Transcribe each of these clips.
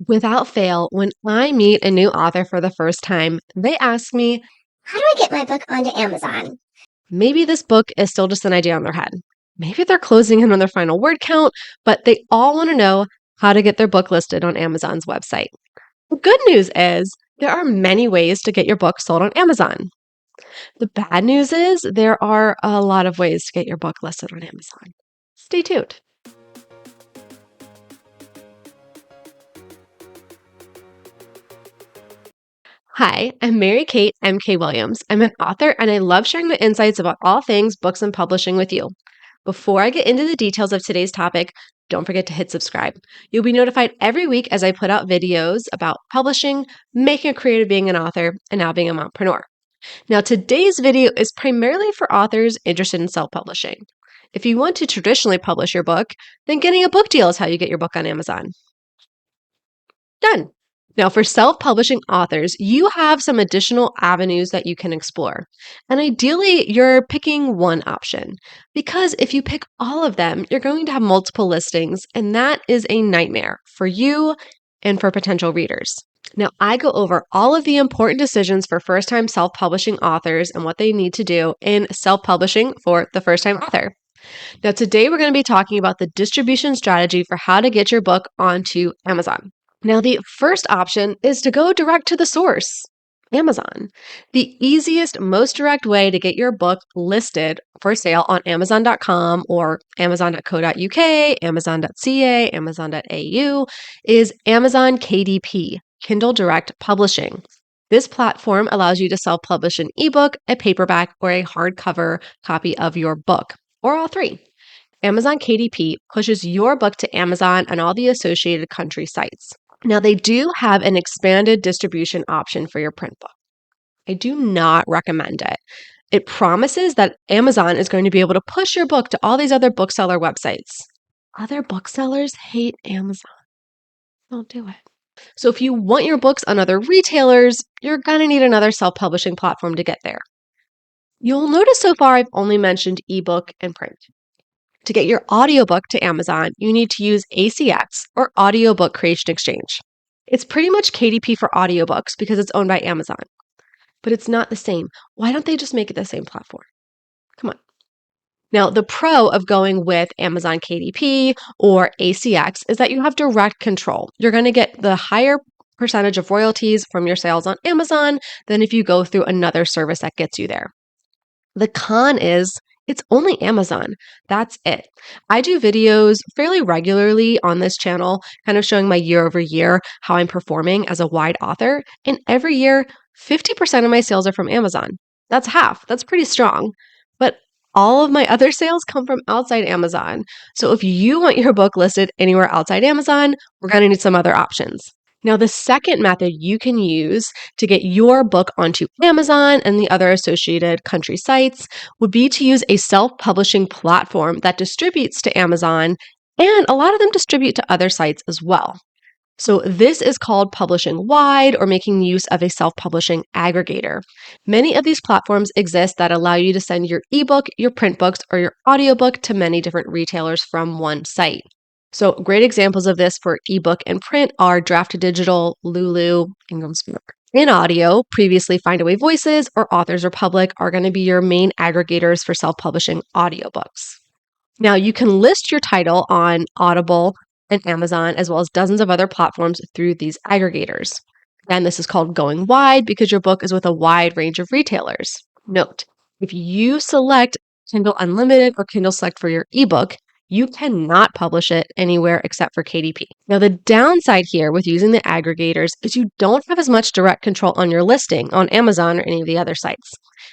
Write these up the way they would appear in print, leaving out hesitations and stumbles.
Without fail, when I meet a new author for the first time, they ask me, How do I get my book onto Amazon? maybe this book is still just an idea in their head. Maybe they're closing in on their final word count, but they all want to know how to get their book listed on Amazon's website. The good news is there are many ways to get your book sold on Amazon. The bad news is there are a lot of ways to get your book listed on Amazon. Stay tuned. Hi, I'm Mary Kate M.K. Williams. I'm an author and I love sharing my insights about all things books and publishing with you. Before I get into the details of today's topic, don't forget to hit subscribe. You'll be notified every week as I put out videos about publishing, making a career of being an author, and now being a mompreneur. Now, today's video is primarily for authors interested in self-publishing. If you want to traditionally publish your book, then getting a book deal is how you get your book on Amazon. Done. Now, for self-publishing authors, you have some additional avenues that you can explore. And ideally, you're picking one option because if you pick all of them, you're going to have multiple listings, and that is a nightmare for you and for potential readers. Now, I go over all of the important decisions for first-time self-publishing authors and what they need to do in self-publishing for the first-time author. Now, today we're going to be talking about the distribution strategy for how to get your book onto Amazon. Now, the first option is to go direct to the source, Amazon. The easiest, most direct way to get your book listed for sale on Amazon.com or Amazon.co.uk, Amazon.ca, Amazon.au is Amazon KDP, Kindle Direct Publishing. This platform allows you to self-publish an ebook, a paperback, or a hardcover copy of your book, or all three. Amazon KDP pushes your book to Amazon and all the associated country sites. Now, they do have an expanded distribution option for your print book. I do not recommend it. It promises that Amazon is going to be able to push your book to all these other bookseller websites. Other booksellers hate Amazon. Don't do it. So if you want your books on other retailers, you're going to need another self-publishing platform to get there. You'll notice so far I've only mentioned ebook and print. To get your audiobook to Amazon, you need to use ACX or Audiobook Creation Exchange. It's pretty much KDP for audiobooks because it's owned by Amazon. But it's not the same. Why don't they just make it the same platform? Come on. Now, the pro of going with Amazon KDP or ACX is that you have direct control. You're going to get the higher percentage of royalties from your sales on Amazon than if you go through another service that gets you there. The con is it's only Amazon. That's it. I do videos fairly regularly on this channel, kind of showing my year over year, how I'm performing as a wide author. And every year, 50% of my sales are from Amazon. That's half. That's pretty strong. But all of my other sales come from outside Amazon. So if you want your book listed anywhere outside Amazon, we're going to need some other options. Now, the second method you can use to get your book onto Amazon and the other associated country sites would be to use a self-publishing platform that distributes to Amazon, and a lot of them distribute to other sites as well. So this is called publishing wide or making use of a self-publishing aggregator. Many of these platforms exist that allow you to send your ebook, your print books, or your audiobook to many different retailers from one site. So great examples of this for ebook and print are Draft Digital, Lulu, IngramSpark. INAudio, previously Findaway Voices, or Authors Republic are going to be your main aggregators for self-publishing audiobooks. Now, you can list your title on Audible and Amazon, as well as dozens of other platforms through these aggregators. And this is called going wide because your book is with a wide range of retailers. Note, if you select Kindle Unlimited or Kindle Select for your ebook, you cannot publish it anywhere except for KDP. Now, the downside here with using the aggregators is you don't have as much direct control on your listing on Amazon or any of the other sites.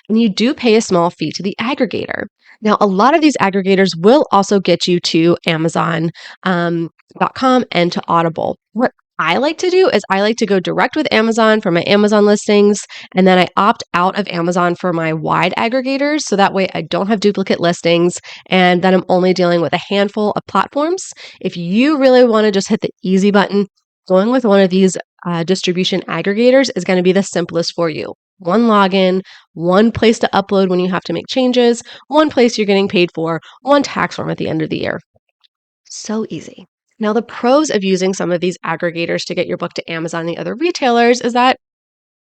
And you do pay a small fee to the aggregator. Now, a lot of these aggregators will also get you to Amazon.com and to Audible. What I like to do is I like to go direct with Amazon for my Amazon listings, and then I opt out of Amazon for my wide aggregators. So that way I don't have duplicate listings, and then I'm only dealing with a handful of platforms. If you really want to just hit the easy button, going with one of these distribution aggregators is going to be the simplest for you. One login, one place to upload when you have to make changes, one place you're getting paid for, one tax form at the end of the year. So easy. Now, the pros of using some of these aggregators to get your book to Amazon and the other retailers is that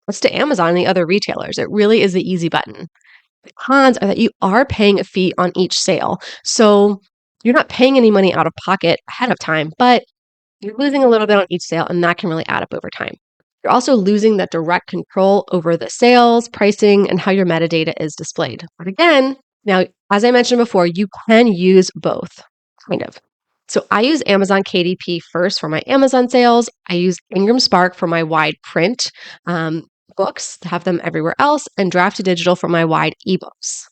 it's to Amazon and the other retailers. It really is the easy button. The cons are that you are paying a fee on each sale. So you're not paying any money out of pocket ahead of time, but you're losing a little bit on each sale, and that can really add up over time. You're also losing that direct control over the sales, pricing, and how your metadata is displayed. But again, now, as I mentioned before, you can use both, kind of. So I use Amazon KDP first for my Amazon sales. I use IngramSpark for my wide print books to have them everywhere else, and Draft to Digital for my wide ebooks.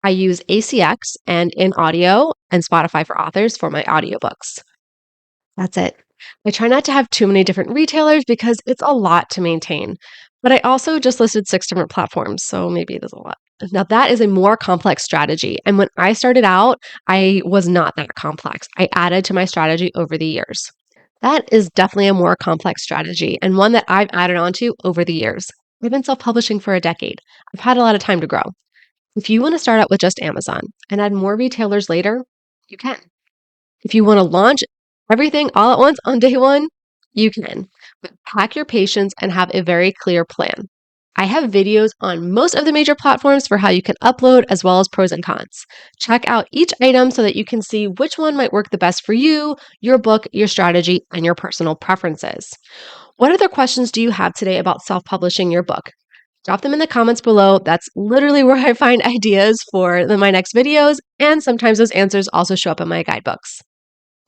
I use ACX and INAudio and Spotify for authors for my audiobooks. That's it. I try not to have too many different retailers because it's a lot to maintain. But I also just listed 6 different platforms, so maybe it is a lot. Now, that is a more complex strategy. And when I started out, I was not that complex. I added to my strategy over the years. That is definitely a more complex strategy and one that I've added onto over the years. I've been self publishing for a decade. I've had a lot of time to grow. If you want to start out with just Amazon and add more retailers later, you can. If you want to launch everything all at once on day one, you can. But pack your patience and have a very clear plan. I have videos on most of the major platforms for how you can upload, as well as pros and cons. Check out each item so that you can see which one might work the best for you, your book, your strategy, and your personal preferences. What other questions do you have today about self publishing your book? Drop them in the comments below. That's literally where I find ideas for my next videos, and sometimes those answers also show up in my guidebooks.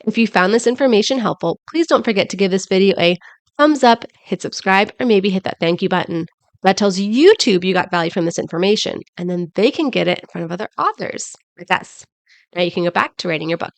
If you found this information helpful, please don't forget to give this video a thumbs up, hit subscribe, or maybe hit that thank you button. That tells YouTube you got value from this information, and then they can get it in front of other authors like us. Now you can go back to writing your book.